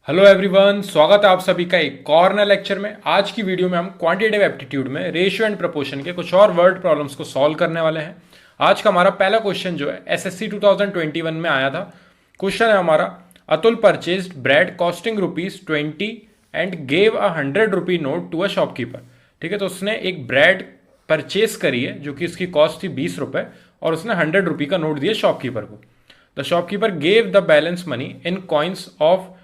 Hello everyone, स्वागत है आप सभी का एक और नए लेक्चर में। आज की वीडियो में हम क्वांटिटेटिव एप्टीट्यूड में रेशियो एंड प्रोपोर्शन के कुछ और वर्ड प्रॉब्लम्स को सॉल्व करने वाले हैं। आज का हमारा पहला क्वेश्चन जो है एसएससी 2021 में आया था। क्वेश्चन है हमारा, Atul purchased bread costing ₹20 and gave a 100 rupee note to a shopkeeper. ठीक है, तो उसने एक ब्रेड परचेज करी है जो कि उसकी कॉस्ट थी ₹20 और उसने 100 रुपी का नोट दिया शॉपकीपर को। The shopkeeper gave the balance money in coins of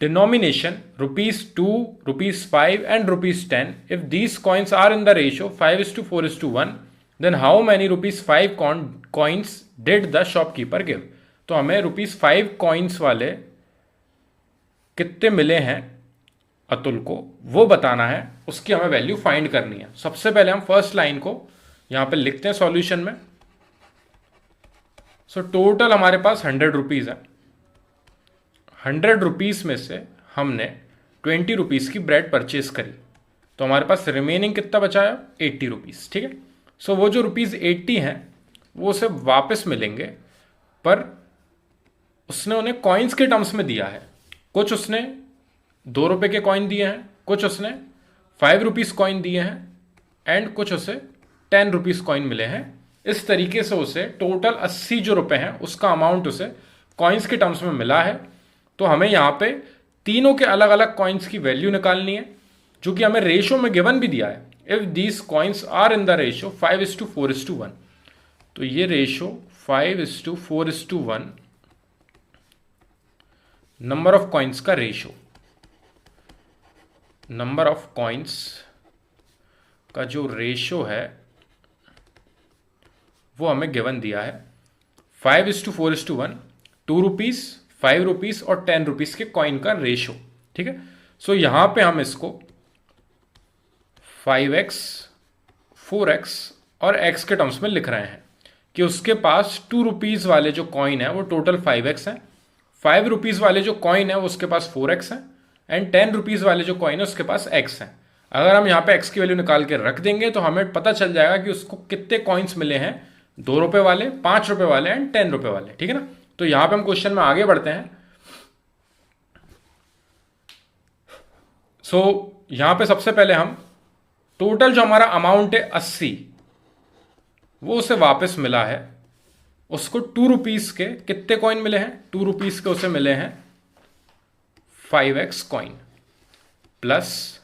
denomination ₹2, ₹5 and ₹10. If these coins are in the ratio 5:4:1, then how many ₹5 coins did the shopkeeper give? तो हमें ₹5 कॉइन्स वाले कितने मिले हैं अतुल को वो बताना है, उसकी हमें वैल्यू फाइंड करनी है। सबसे पहले हम फर्स्ट लाइन को यहां पे लिखते हैं सॉल्यूशन में। सो टोटल हमारे पास 100 रुपीज है। 100 रुपीज में से हमने 20 रुपीज की ब्रेड परचेज करी, तो हमारे पास रिमेनिंग कितना बचाया? 80 रुपीज। ठीक है, सो वो जो ₹80 हैं वो उसे वापस मिलेंगे, पर उसने उन्हें कॉइन्स के टर्म्स में दिया है। कुछ उसने ₹2 के कॉइन दिए हैं, कुछ उसने 5 रुपीज कॉइन दिए हैं एंड कुछ उसे 10 रुपीज कॉइन मिले हैं। इस तरीके से उसे टोटल 80 जो रुपए हैं उसका अमाउंट उसे कॉइन्स के टर्म्स में मिला है। तो हमें यहाँ पे तीनों के अलग अलग कॉइन्स की वैल्यू निकालनी है, जो कि हमें रेशियो में गिवन भी दिया है। If these coins are in the ratio 5:4:1, तो ये रेशियो 5:4:1 नंबर ऑफ कॉइन्स का रेशियो, नंबर ऑफ कॉइन्स का जो रेशियो है वो हमें गिवन दिया है। 5:4:1, 2 रुपीज, 5 रुपीज और 10 रुपीज के कॉइन का रेशियो। ठीक है, सो यहां पे हम इसको 5x, 4x और x के टर्म्स में लिख रहे हैं कि उसके पास 2 रुपीज वाले जो कॉइन है वो टोटल 5x है, 5 रुपीज वाले जो कॉइन है वो उसके पास 4x है एंड 10 रुपीज वाले जो कॉइन है उसके पास x है। अगर हम यहाँ पे x की वैल्यू निकाल के रख देंगे तो हमें पता चल जाएगा कि उसको कितने कॉइन्स मिले हैं, ₹2 वाले, ₹5 वाले एंड 10 रुपए वाले। ठीक है ना, तो यहां पे हम क्वेश्चन में आगे बढ़ते हैं। सो यहां पे सबसे पहले हम टोटल जो हमारा अमाउंट है 80, वो उसे वापस मिला है। उसको 2 रुपीज के कितने कॉइन मिले हैं? 2 रुपीज के उसे मिले हैं 5x कॉइन, प्लस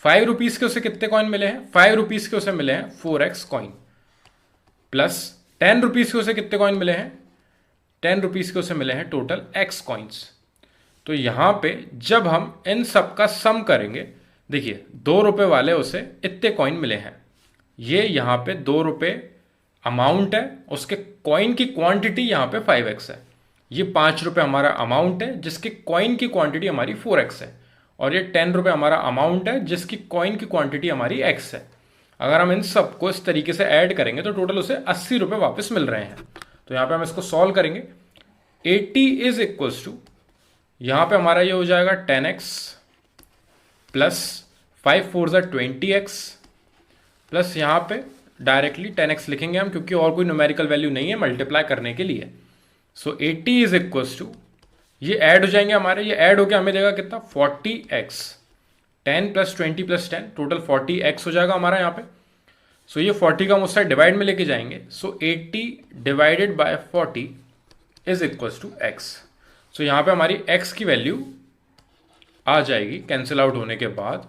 5 रुपीज के उसे कितने कॉइन मिले हैं? 5 रुपीज के उसे मिले हैं 4x कॉइन, प्लस 10 रुपीज के उसे कितने कॉइन मिले हैं? 10 रुपीज के उसे मिले हैं टोटल x कॉइन्स। तो यहां पे जब हम इन सब का सम करेंगे, देखिए ₹2 वाले उसे इतने कॉइन मिले हैं, ये यहां पे ₹2 अमाउंट है, उसके कॉइन की क्वांटिटी यहां पे 5x है। ये ₹5 हमारा अमाउंट है जिसकी कॉइन की क्वांटिटी हमारी 4x है, और ये ₹10 हमारा अमाउंट है जिसकी कॉइन की क्वांटिटी हमारी x है। अगर हम इन सबको इस तरीके से ऐड करेंगे तो टोटल उसे ₹80 वापस मिल रहे हैं। तो यहां पे हम इसको सॉल्व करेंगे। 80 इज इक्वल्स टू, यहां पे हमारा ये हो जाएगा 10x प्लस 5 4 20x, प्लस यहां पे डायरेक्टली 10x लिखेंगे हम क्योंकि और कोई न्यूमेरिकल वैल्यू नहीं है मल्टीप्लाई करने के लिए। सो 80 इज इक्वल्स टू, ये ऐड हो जाएंगे हमारे, ये ऐड होके हमें देगा कितना? 40x, 10 plus 20 plus 10 total 40x हो जाएगा हमारा यहाँ पे। सो ये 40 का हम उस साइड डिवाइड में लेके जाएंगे। So 80 divided by 40 is equals to x। So यहां पे हमारी x की वैल्यू आ जाएगी कैंसिल आउट होने के बाद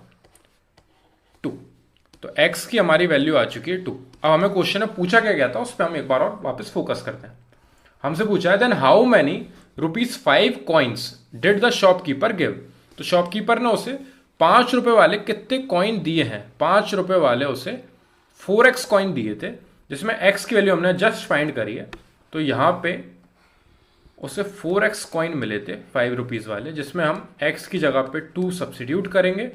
2। तो x की हमारी वैल्यू आ चुकी है 2। अब हमें क्वेश्चन में पूछा क्या गया था उस पर हम एक बार और वापस फोकस करते हैं। हमसे पूछा है then how many ₹5 coins did the shopkeeper give. तो शॉपकीपर ने उसे ₹5 वाले कितने कॉइन दिए हैं? ₹5 वाले उसे 4x कॉइन दिए थे, जिसमें x की वैल्यू हमने जस्ट फाइंड करी है। तो यहां पे उसे 4x कॉइन मिले थे 5 रुपीज वाले, जिसमें हम x की जगह पे 2 सब्सिट्यूट करेंगे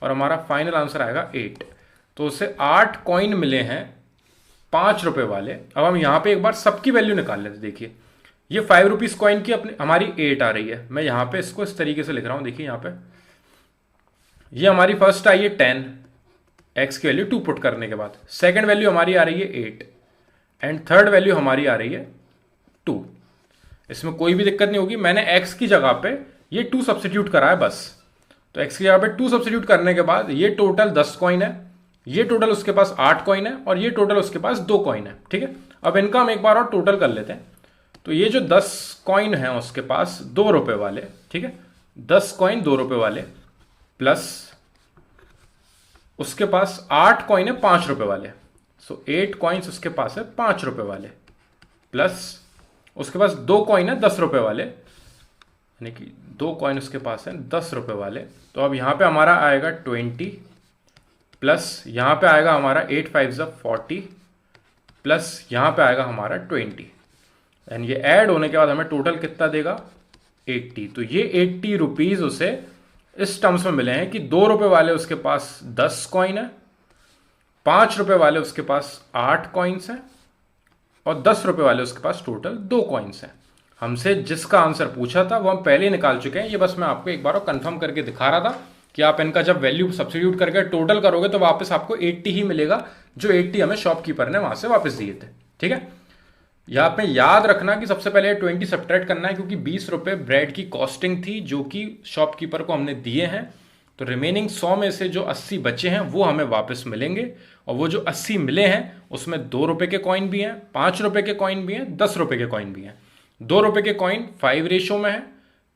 और हमारा फाइनल आंसर आएगा 8। तो उसे 8 कॉइन मिले हैं ₹5 वाले। अब हम यहाँ पे एक बार सबकी वैल्यू निकाल लेते। देखिए ये 5 रुपीज कॉइन की अपनी हमारी 8 आ रही है। मैं यहाँ पे इसको इस तरीके से लिख रहा हूँ। देखिए यहाँ पे ये हमारी फर्स्ट आई है 10, x की वैल्यू 2 पुट करने के बाद। सेकेंड वैल्यू हमारी आ रही है 8 एंड थर्ड वैल्यू हमारी आ रही है 2। इसमें कोई भी दिक्कत नहीं होगी। मैंने x की जगह पे ये 2 सब्सिट्यूट करा है बस। तो x की जगह पे 2 सब्सिट्यूट करने के बाद ये टोटल 10 कॉइन है, ये टोटल उसके पास 8 कॉइन है और ये टोटल उसके पास 2 कॉइन है। ठीक है, अब इनका हम एक बार और टोटल कर लेते हैं। तो ये जो 10 कॉइन है उसके पास 2 रुपए वाले, ठीक है, 10 कॉइन 2 रुपए वाले, प्लस उसके पास 8 कॉइन है 5 रुपए वाले। सो 8 कॉइन्स उसके पास है 5 रुपए वाले, प्लस उसके पास 2 कॉइन है 10 रुपए वाले, यानी कि 2 कॉइन उसके पास है 10 रुपए वाले। तो अब यहां पे हमारा आएगा 20, प्लस यहां पे आएगा हमारा 8 5 40, प्लस यहां पे आएगा हमारा 20, एंड ये ऐड होने के बाद हमें टोटल कितना देगा 80। तो ये 80 रुपीज उसे इस टर्म्स में मिले हैं कि 2 रुपए वाले उसके पास 10 कॉइन है, 5 रुपए वाले उसके पास 8 कॉइन्स हैं और 10 रुपए वाले उसके पास टोटल 2 कॉइन्स हैं। हमसे जिसका आंसर पूछा था वो हम पहले ही निकाल चुके हैं, ये बस मैं आपको एक बार और कंफर्म करके दिखा रहा था कि आप इनका जब वैल्यू सब्स्टिट्यूट करके टोटल करोगे तो वापस आपको 80 ही मिलेगा, जो 80 हमें शॉपकीपर ने वहां से वापस दिए थे। ठीक है, यहाँ पे याद रखना कि सबसे पहले 20 सब्ट्रैक्ट करना है, क्योंकि 20 रुपए ब्रेड की कॉस्टिंग थी जो कि शॉपकीपर को हमने दिए हैं। तो रिमेनिंग 100 में से जो 80 बचे हैं वो हमें वापस मिलेंगे, और वो जो 80 मिले हैं उसमें 2 रुपए के कॉइन भी हैं, 5 रुपए के कॉइन भी हैं, 10 रुपए के कॉइन भी हैं। 2 रुपए के कॉइन 5 रेशो में है,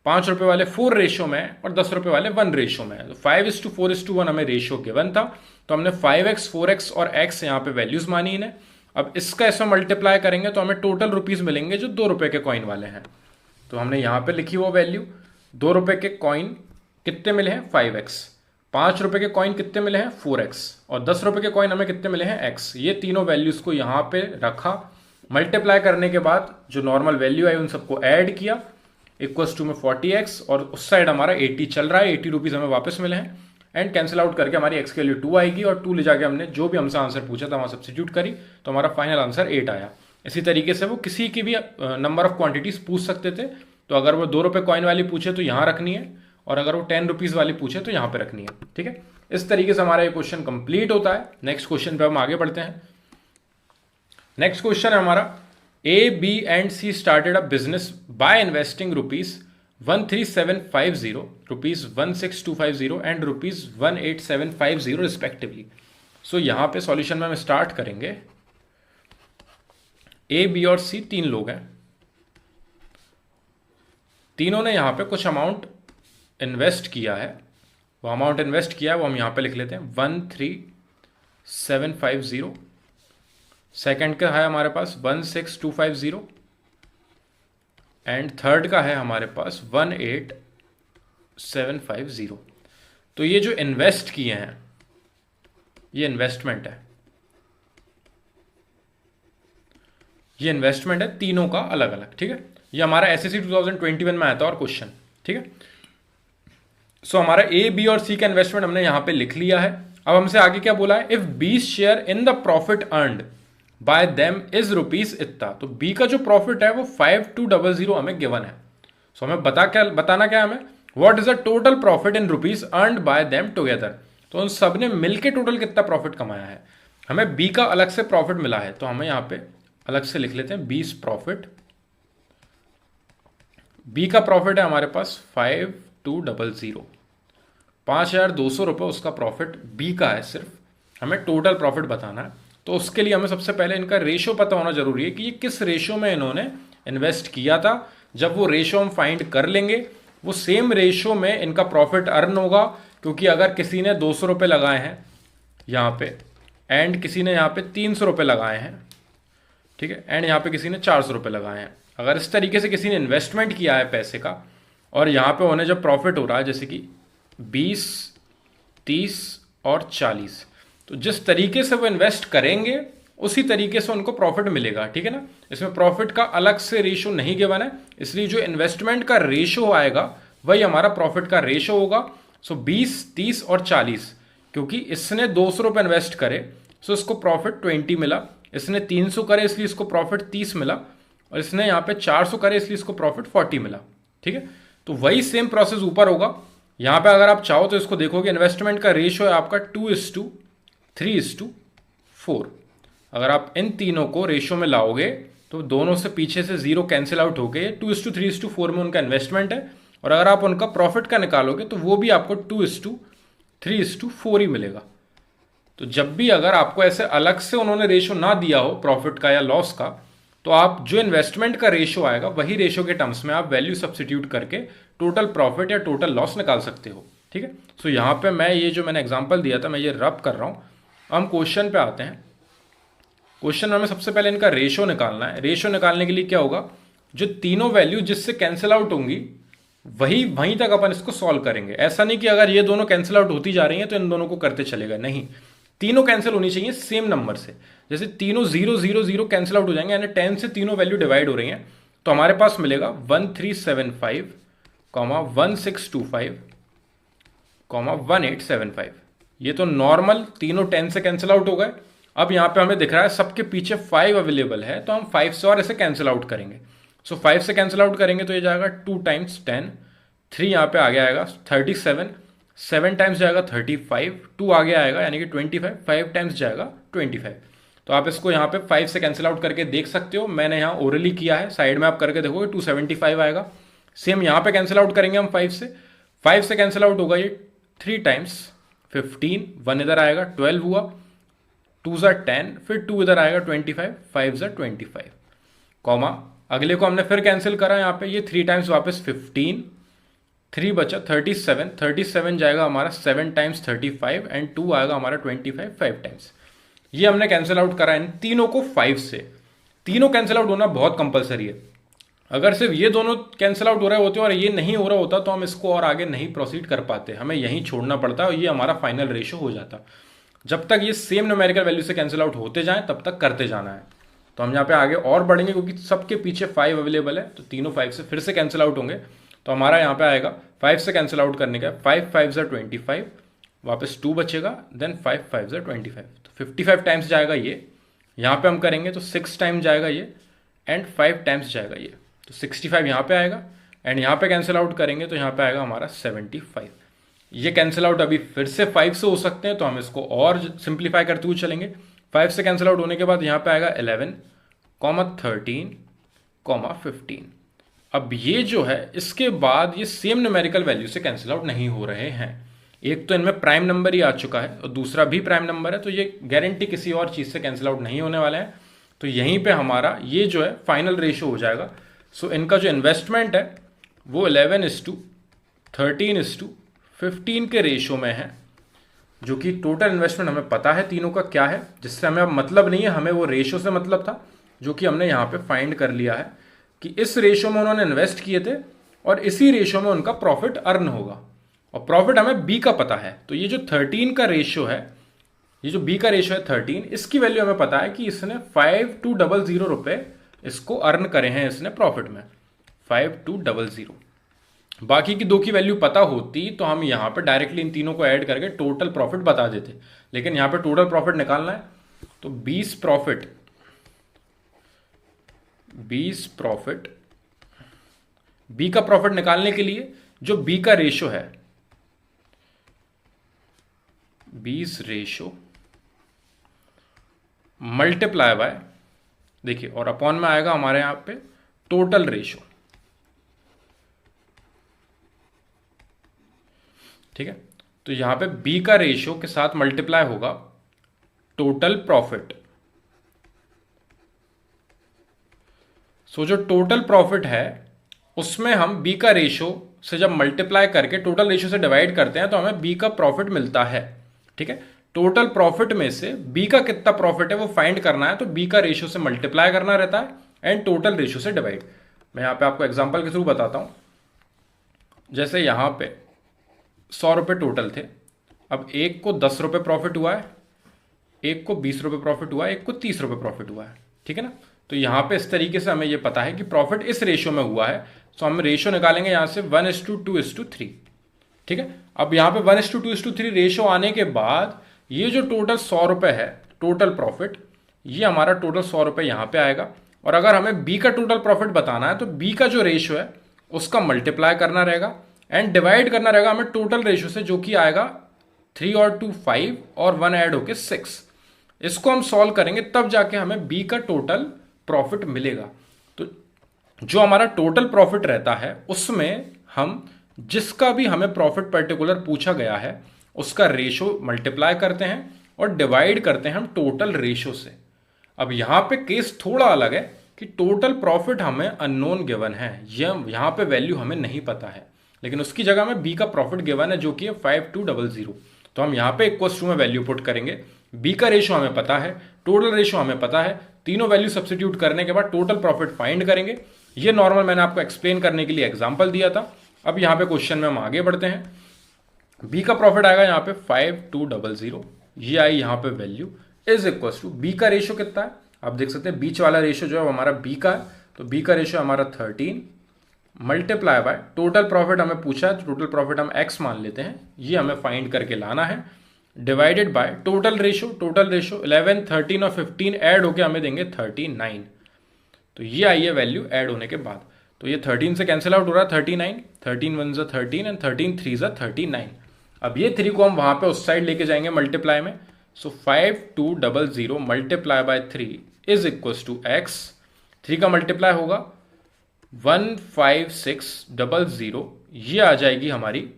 5 रुपए वाले 4 रेशो में है और 10 रुपए वाले 1 रेशो में है। तो 5:4:1 हमें रेशो गिवन था, तो हमने 5x 4x और x यहाँ पे वैल्यूज मानी इन्हें। अब इसका इसमें मल्टीप्लाई करेंगे तो हमें टोटल रुपीज मिलेंगे जो 2 रुपए के कॉइन वाले हैं। तो हमने यहाँ पे लिखी वो वैल्यू, 2 रुपए के कॉइन कितने मिले हैं 5x, 5 रुपए के कॉइन कितने मिले हैं 4x और 10 रुपए के कॉइन हमें कितने मिले हैं x। ये तीनों वैल्यूज को यहाँ पे रखा, मल्टीप्लाई करने के बाद जो नॉर्मल वैल्यू आई उन सबको ऐड किया, इक्वल्स टू में 40x और उस साइड हमारा 80 चल रहा है, 80 रुपीज हमें वापस मिले हैं, एंड कैंसिल आउट करके हमारी x की वैल्यू 2 आएगी और 2 ले जाके हमने जो भी हमसे आंसर पूछा था वहां सब्स्टिट्यूट करी तो हमारा फाइनल आंसर 8 आया। इसी तरीके से वो किसी की भी नंबर ऑफ क्वांटिटीज पूछ सकते थे, तो अगर वो 2 रुपए कॉइन वाली पूछे तो यहाँ रखनी है, और अगर वो 10 रुपीज वाली पूछे तो यहाँ पे रखनी है। ठीक है, इस तरीके से हमारा ये क्वेश्चन कंप्लीट होता है। नेक्स्ट क्वेश्चन पे हम आगे बढ़ते हैं। नेक्स्ट क्वेश्चन है हमारा, A, B and C started a business by investing rupees 13750, rupees 16250 and rupees 18750 respectively. So यहाँ पे सॉल्यूशन में हम स्टार्ट करेंगे। A, B और C 3 लोग हैं, तीनों ने यहाँ पे कुछ अमाउंट इन्वेस्ट किया है। वो अमाउंट इन्वेस्ट किया है वो हम यहाँ पे लिख लेते हैं 13750, सेकंड का है हमारे पास 16250 एंड थर्ड का है हमारे पास 18750। तो ये जो इन्वेस्ट किए हैं ये इन्वेस्टमेंट है, ये इन्वेस्टमेंट है तीनों का अलग अलग। ठीक है, ये हमारा एसएससी 2021 में आया था और क्वेश्चन। ठीक है, सो हमारा ए, बी और सी का इन्वेस्टमेंट हमने यहां पे लिख लिया है। अब हमसे आगे क्या बोला है, if B share in the profit earned by them is rupees इतना। तो बी का जो प्रॉफिट है वो 5200 हमें गिवन है। सो हमें बताना क्या हमें, what is the total profit in rupees earned by them together. तो उन सब ने मिलकर टोटल कितना प्रॉफिट कमाया है। हमें बी का अलग से प्रॉफिट मिला है तो हमें यहां पे अलग से लिख लेते हैं बीस प्रॉफिट। बी का प्रॉफिट है हमारे पास 5200, 5200 रुपये उसका प्रॉफिट बी का है। सिर्फ हमें टोटल प्रॉफिट बताना है, तो उसके लिए हमें सबसे पहले इनका रेशो पता होना जरूरी है कि ये किस रेशो में इन्होंने इन्वेस्ट किया था। जब वो रेशो हम फाइंड कर लेंगे वो सेम रेशो में इनका प्रॉफिट अर्न होगा, क्योंकि अगर किसी ने 200 रुपये लगाए हैं यहाँ पे एंड किसी ने यहाँ पे 300 रुपये लगाए हैं, ठीक है, एंड यहाँ पे किसी ने 400 रुपये लगाए हैं, अगर इस तरीके से किसी ने इन्वेस्टमेंट किया है पैसे का और यहाँ पे उन्हें जब प्रॉफिट हो रहा है जैसे कि 20, 30 और 40, तो जिस तरीके से वो इन्वेस्ट करेंगे उसी तरीके से उनको प्रॉफिट मिलेगा। ठीक है ना, इसमें प्रॉफिट का अलग से रेशो नहीं गिवन है, इसलिए जो इन्वेस्टमेंट का रेशो आएगा वही हमारा प्रॉफिट का रेशो होगा। सो 20, 30 और 40, क्योंकि इसने 200 रुपये इन्वेस्ट करे सो इसको प्रॉफिट 20 मिला, इसने 300 करे इसलिए इसको प्रॉफिट 30 मिला, और इसने यहाँ पे 400 करे इसलिए इसको प्रॉफिट 40 मिला। ठीक है, तो वही सेम प्रोसेस ऊपर होगा। यहाँ पे अगर आप चाहो तो इसको देखोगे, इन्वेस्टमेंट का रेशियो है आपका 2:3:4। अगर आप इन तीनों को रेशियो में लाओगे तो दोनों से पीछे से जीरो कैंसिल आउट हो गए, 2:3:4 में उनका इन्वेस्टमेंट है और अगर आप उनका प्रॉफिट का निकालोगे तो वो भी आपको 2:3:4 ही मिलेगा। तो जब भी अगर आपको ऐसे अलग से उन्होंने रेशो ना दिया हो प्रॉफिट का या लॉस का, तो आप जो इन्वेस्टमेंट का रेशो आएगा वही रेशो के टर्म्स में आप वैल्यू सब्स्टिट्यूट करके टोटल प्रॉफिट या टोटल लॉस निकाल सकते हो। ठीक है, सो यहाँ पे मैं ये जो मैंने एग्जांपल दिया था मैं ये रब कर रहा हूँ। हम क्वेश्चन पे आते हैं। क्वेश्चन में हमें सबसे पहले इनका रेशो निकालना है। रेशो निकालने के लिए क्या होगा, जो तीनों वैल्यू जिससे कैंसिल आउट होंगी वहीं तक अपन इसको सॉल्व करेंगे। ऐसा नहीं कि अगर ये दोनों कैंसिल आउट होती जा रही हैं तो इन दोनों को करते चलेगा, नहीं, तीनों कैंसिल होनी चाहिए सेम नंबर से। जैसे तीनों 0 0 0 कैंसिल आउट हो जाएंगे, यानी 10 से तीनों वैल्यू डिवाइड हो रही हैं, तो हमारे पास मिलेगा 1375, 1625, 1875। ये तो नॉर्मल तीनों 10 से कैंसिल आउट हो गए। अब यहाँ पे हमें दिख रहा है सबके पीछे 5 अवेलेबल है, तो हम 5 से और ऐसे कैंसिल आउट करेंगे। सो 5 से कैंसिल आउट करेंगे तो ये जाएगा 2 × 10, 3 यहाँ पे आगे आएगा 37, 7 टाइम्स जाएगा 35, 2 आगे आएगा यानी कि 25, 5 टाइम्स जाएगा 25। तो आप इसको यहाँ पे 5 से कैंसिल आउट करके देख सकते हो, मैंने यहाँ ओरली किया है, साइड में आप करके देखोगे 275 आएगा। सेम यहाँ पे कैंसिल आउट करेंगे हम 5 से कैंसिल आउट होगा ये 3 टाइम्स 15, 1 इधर आएगा 12 हुआ, 2 ज़ा 10, फिर 2 इधर आएगा 25, 5 ज़ा 25, कॉमा अगले को हमने फिर कैंसिल करा यहाँ पे, ये 3 टाइम्स वापस 15, 3 बचा 37, 37 जाएगा हमारा 7 टाइम्स 35 एंड 2 आएगा हमारा 25, 5 टाइम्स। ये हमने कैंसिल आउट करा इन तीनों को 5 से। तीनों कैंसिल आउट होना बहुत कंपलसरी है। अगर सिर्फ ये दोनों कैंसिल आउट हो रहे होते और ये नहीं हो रहा होता तो हम इसको और आगे नहीं प्रोसीड कर पाते, हमें यहीं छोड़ना पड़ता और ये हमारा फाइनल रेशो हो जाता। जब तक ये सेम न्यूमेरिकल वैल्यू से कैंसिल आउट होते जाएं तब तक करते जाना है। तो हम यहाँ पे आगे और बढ़ेंगे क्योंकि सबके पीछे 5 अवेलेबल है, तो तीनों 5 से फिर से कैंसिल आउट होंगे। तो हमारा यहाँ पे आएगा 5 से कैंसिल आउट करने का 5 5 ज़ा 25, वापस 2 बचेगा, देन 5 5 ज़ा 25, तो 55 टाइम्स जाएगा ये। यहाँ पे हम करेंगे तो 6 टाइम्स जाएगा ये एंड 5 टाइम्स जाएगा ये, तो 65 यहाँ पे आएगा एंड यहाँ पे कैंसिल आउट करेंगे तो यहाँ पे आएगा हमारा 75। ये कैंसिल आउट अभी फिर से 5 से हो सकते हैं, तो हम इसको और सिंप्लीफाई करते हुए चलेंगे। 5 से कैंसिल आउट होने के बाद यहाँ पे आएगा 11, 13, 15। अब ये जो है इसके बाद ये सेम न्यूमेरिकल वैल्यू से कैंसिल आउट नहीं हो रहे हैं। एक तो इनमें प्राइम नंबर ही आ चुका है और दूसरा भी प्राइम नंबर है, तो ये गारंटी किसी और चीज़ से कैंसिल आउट नहीं होने वाले हैं। तो यहीं पे हमारा ये जो है फाइनल रेशो हो जाएगा। सो इनका जो इन्वेस्टमेंट है वो 11:13:15 के रेशो में है, जो कि टोटल इन्वेस्टमेंट हमें पता है तीनों का क्या है, जिससे हमें अब मतलब नहीं है, हमें वो रेशो से मतलब था जो कि हमने यहाँ पे फाइंड कर लिया है कि इस रेशो में उन्होंने इन्वेस्ट किए थे और इसी रेशो में उनका प्रॉफिट अर्न होगा। और प्रॉफिट हमें बी का पता है, तो ये जो 13 का रेशो है, ये जो बी का रेशो है 13, इसकी वैल्यू हमें पता है कि इसने 5200 रुपए इसको अर्न करे हैं इसने प्रॉफिट में, 5200। बाकी की 2 की वैल्यू पता होती तो हम यहाँ पे डायरेक्टली इन तीनों को ऐड करके टोटल प्रॉफिट बता देते, लेकिन यहाँ पे टोटल प्रॉफिट निकालना है तो 20 प्रॉफिट बी का प्रॉफिट निकालने के लिए जो बी का रेशो है 20 रेशो मल्टीप्लाई बाय, देखिए, और अपॉन में आएगा हमारे यहां पे टोटल रेशो। ठीक है, तो यहां पे बी का रेशो के साथ मल्टीप्लाई होगा टोटल प्रॉफिट। सो जो टोटल प्रॉफिट है उसमें हम बी का रेशो से जब मल्टीप्लाई करके टोटल रेशो से डिवाइड करते हैं तो हमें बी का प्रॉफिट मिलता है। ठीक है, टोटल प्रॉफिट में से बी का कितना प्रॉफिट है वो फाइंड करना है, तो बी का रेशो से मल्टीप्लाई करना रहता है एंड टोटल रेशो से डिवाइड। मैं यहाँ पे आपको एग्जांपल के थ्रू बताता हूँ। जैसे यहाँ पे 100 रुपये टोटल थे, अब एक को 10 रुपये प्रॉफिट हुआ है, एक को 20 रुपये प्रॉफिट हुआ है, एक को 30 रुपये प्रॉफिट हुआ है। ठीक है ना, तो यहाँ पे इस तरीके से हमें ये पता है कि प्रॉफिट इस रेशो में हुआ है, तो हम रेशो निकालेंगे यहाँ से 1:2:3। ठीक है, अब यहाँ पे 1:2:3 रेशो आने के बाद ये जो टोटल 100 रुपये है टोटल प्रॉफिट, ये हमारा टोटल 100 रुपये यहाँ पे आएगा। और अगर हमें बी का टोटल प्रॉफिट बताना है तो बी का जो रेशो है उसका मल्टीप्लाई करना रहेगा एंड डिवाइड करना रहेगा हमें टोटल रेशो से, जो कि आएगा 3 और 2 5 और 1 ऐड होके 6। इसको हम सॉल्व करेंगे तब जाके हमें बी का टोटल प्रॉफिट मिलेगा। तो जो हमारा टोटल प्रॉफिट रहता है उसमें हम जिसका भी हमें प्रॉफिट पर्टिकुलर पूछा गया है उसका रेशो मल्टीप्लाई करते हैं और डिवाइड करते हैं हम टोटल रेशो से। अब यहां पे केस थोड़ा अलग है कि टोटल प्रॉफिट हमें अननोन गिवन है, यहां पे वैल्यू हमें नहीं पता है, लेकिन उसकी जगह में बी का प्रॉफिट गिवन है जो कि है 5200। तो हम यहां पे इक्वल्स टू में वैल्यू पुट करेंगे। बी का रेशो हमें पता है, टोटल रेशो हमें पता है, तीनों वैल्यू सब्स्टिट्यूट करने के बाद टोटल प्रॉफिट फाइंड करेंगे। ये नॉर्मल मैंने आपको एक्सप्लेन करने के लिए एग्जाम्पल दिया था। अब यहां पे क्वेश्चन में हम आगे बढ़ते हैं। बी का प्रॉफिट आएगा यहाँ पे 5200, ये आई यहाँ पे value is equal to B का रेशो कितना है, आप देख सकते हैं बीच वाला रेशो जो है वो हमारा बी का है, तो बी का रेशो हमारा 13 मल्टीप्लाई बाय टोटल प्रॉफिट हमें पूछा है, तो टोटल प्रॉफिट हम एक्स मान लेते हैं, ये हमें फाइंड करके लाना है, डिवाइडेड बाय टोटल रेशो 11, 13 और 15 ऐड होके हमें देंगे 39। तो ये आई है वैल्यू ऐड होने के बाद। तो ये 13 से कैंसिल आउट हो रहा है 39, 13 1 ज़ा 13 एंड 13 3 ज़ा 39। अब ये 3 को हम वहां पे उस साइड लेके जाएंगे मल्टीप्लाई में। So 5200 multiply by 3 is equal to x. 3 का मल्टीप्लाई होगा 15600, ये आ जाएगी हमारी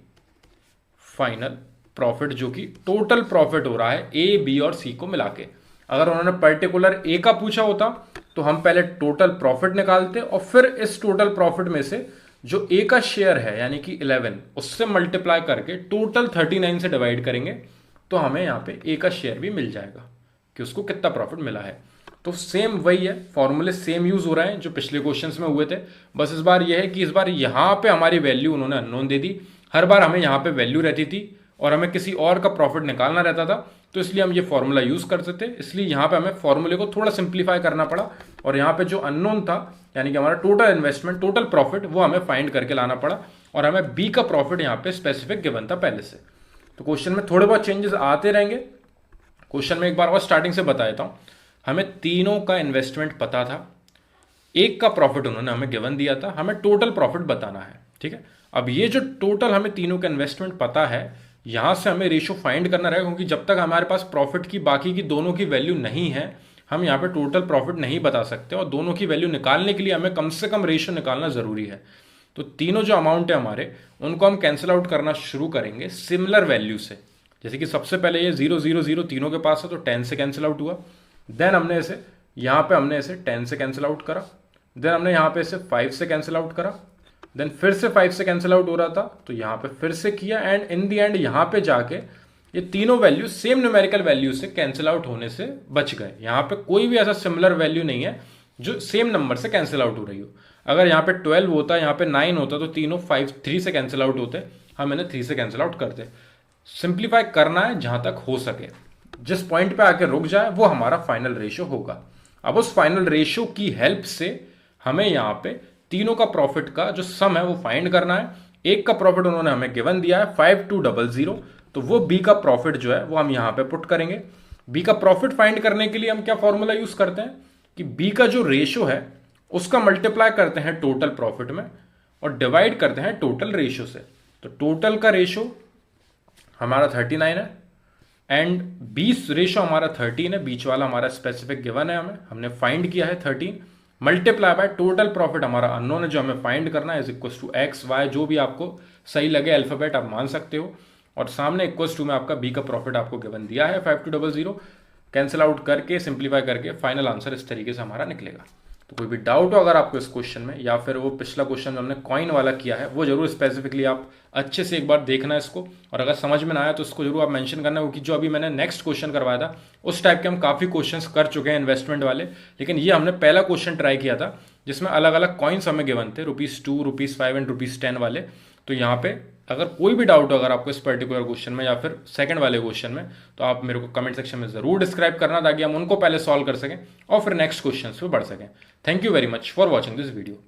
फाइनल प्रॉफिट जो कि टोटल प्रॉफिट हो रहा है ए बी और सी को मिला के। अगर उन्होंने पर्टिकुलर ए का पूछा होता तो हम पहले टोटल प्रॉफिट निकालते और फिर इस टोटल प्रॉफिट में से जो ए का शेयर है यानी कि 11 उससे मल्टीप्लाई करके टोटल 39 से डिवाइड करेंगे, तो हमें यहाँ पे ए का शेयर भी मिल जाएगा कि उसको कितना प्रॉफिट मिला है। तो सेम वही है, फॉर्मूले सेम यूज हो रहे हैं जो पिछले क्वेश्चंस में हुए थे, बस इस बार यह है कि इस बार यहाँ पे हमारी वैल्यू उन्होंने अननोन दे दी। हर बार हमें यहाँ पे वैल्यू रहती थी और हमें किसी और का प्रॉफिट निकालना रहता था, तो इसलिए हम ये फॉर्मूला यूज करते थे। इसलिए यहाँ पे हमें फॉर्मूले को थोड़ा सिंप्लीफाई करना पड़ा और यहाँ पे जो अननोन था यानी कि हमारा टोटल इन्वेस्टमेंट टोटल प्रॉफिट वो हमें फाइंड करके लाना पड़ा और हमें बी का प्रॉफिट यहाँ पे स्पेसिफिक गिवन था पहले से। तो क्वेश्चन में थोड़े बहुत चेंजेस आते रहेंगे। क्वेश्चन में एक बार और स्टार्टिंग से बता देता हूँ, हमें तीनों का इन्वेस्टमेंट पता था, एक का प्रॉफिट उन्होंने हमें गिवन दिया था, हमें टोटल प्रॉफिट बताना है, ठीक है। अब ये जो टोटल हमें तीनों का इन्वेस्टमेंट पता है, यहां से हमें रेशो फाइंड करना रहेगा, क्योंकि जब तक हमारे पास प्रॉफिट की बाकी की दोनों की वैल्यू नहीं है हम यहाँ पे टोटल प्रॉफिट नहीं बता सकते, और दोनों की वैल्यू निकालने के लिए हमें कम से कम रेशो निकालना जरूरी है। तो तीनों जो अमाउंट है हमारे उनको हम कैंसिल आउट करना शुरू करेंगे सिमिलर वैल्यू से। जैसे कि सबसे पहले ये 0 0 0 तीनों के पास है तो 10 से कैंसिल आउट हुआ, देन हमने इसे यहाँ पे हमने इसे 10 से कैंसिल आउट करा, देन हमने यहाँ पे इसे 5 से कैंसिल आउट करा, देन फिर से 5 से कैंसिल आउट हो रहा था तो यहाँ पे फिर से किया, एंड इन दी एंड यहाँ पे जाके ये तीनों वैल्यू सेम न्यूमेरिकल वैल्यू से कैंसिल आउट होने से बच गए। यहाँ पे कोई भी ऐसा सिमिलर वैल्यू नहीं है जो सेम नंबर से कैंसिल आउट हो रही हो। अगर यहाँ पे 12 होता, यहाँ पे 9 होता तो तीनों 3 से कैंसिल आउट होते, हम इन्हें 3 से कैंसिल आउट करते। सिंप्लीफाई करना है जहां तक हो सके, जिस पॉइंट पे आके रुक जाए वो हमारा फाइनल रेशियो होगा। अब उस फाइनल रेशियो की हेल्प से हमें यहाँ पे तीनों का प्रॉफिट का जो सम है वो फाइंड करना है। एक का प्रॉफिट उन्होंने हमें गिवन दिया है 5200, तो वो बी का प्रॉफिट जो है वो हम यहाँ पे पुट करेंगे। बी का प्रॉफिट फाइंड करने के लिए हम क्या फॉर्मूला यूज करते हैं कि बी का जो रेशियो है उसका मल्टीप्लाई करते हैं टोटल प्रॉफिट में और डिवाइड करते हैं टोटल रेशियो से। तो टोटल का रेशियो हमारा 39 है एंड 20 रेशियो हमारा 13 है, बीच वाला हमारा स्पेसिफिक गिवन है, हमने फाइंड किया है 13 मल्टीप्लाई बाय टोटल प्रॉफिट हमारा अननोन है जो हमें फाइंड करना है, is equal to x y, जो भी आपको सही लगे अल्फाबेट आप मान सकते हो, और सामने इक्वल टू में आपका बी का प्रॉफिट आपको गिवन दिया है 5200, कैंसिल आउट करके सिंप्लीफाई करके फाइनल आंसर इस तरीके से हमारा निकलेगा। तो कोई भी डाउट हो अगर आपको इस क्वेश्चन में, या फिर वो पिछला क्वेश्चन जो हमने कॉइन वाला किया है वो जरूर स्पेसिफिकली आप अच्छे से एक बार देखना इसको, और अगर समझ में ना आया तो इसको जरूर आप मेंशन करना, क्योंकि जो अभी मैंने नेक्स्ट क्वेश्चन करवाया था उस टाइप के हम काफ़ी क्वेश्चंस कर चुके हैं इन्वेस्टमेंट वाले, लेकिन ये हमने पहला क्वेश्चन ट्राई किया था जिसमें अलग अलग कॉइन्स हमें गिवन थे, ₹2, ₹5 एंड ₹10 वाले। तो यहाँ पे अगर कोई भी डाउट हो अगर आपको इस पर्टिकुलर क्वेश्चन में या फिर सेकंड वाले क्वेश्चन में, तो आप मेरे को कमेंट सेक्शन में जरूर डिस्क्राइब करना ताकि हम उनको पहले सॉल्व कर सकें और फिर नेक्स्ट क्वेश्चन पे बढ़ सकें। Thank you very much for watching this video.